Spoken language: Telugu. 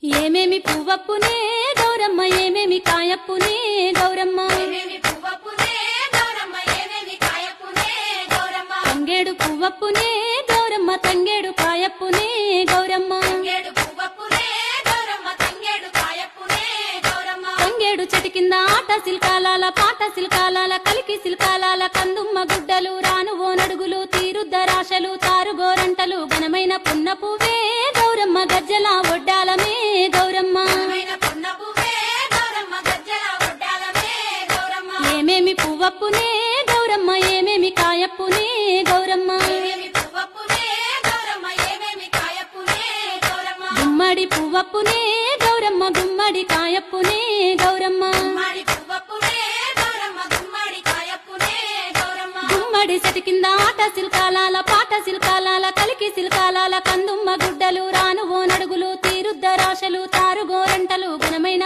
ఏమేమి పువ్వప్పునే గౌరమ్మ ఏమేమి కాయప్పునే గౌరమ్మ తంగేడు పువ్వప్పునే గౌరమ్మ తంగేడు కాయప్పునే గౌరమ్మ తంగేడు చెట్టు కింద ఆట సిల్కాలాల పాట సిల్కాలాల కలికి సిల్కాలాల కందుమ్మ గుడ్డలు రాను ఓ నడుగులు తీరుద్దరాశలు తారుగోరంటలు ఘనమైన పున్న పువ్వే గౌరమ్మ గజ్జల ఒడ్డాలమే గౌరమ్మ ఏమేమి పువ్వప్పునే గౌరమ్మ ఏమేమి కాయప్పునే గౌరమ్మ గుమ్మడి పువ్వప్పునే గౌరమ్మ గుమ్మడి కాయప్పునే గౌరమ్మ గుమ్మడి చెట్టు కింద ఆట సిల్కాలాల పాట సిల్కాలాల కలికి సిల్కాలాల కందుమ్మ గుడ్డలు రాను ఓ నడుగులు తీరుద్దరాశలు తారుగోరంటలు ఘనమైన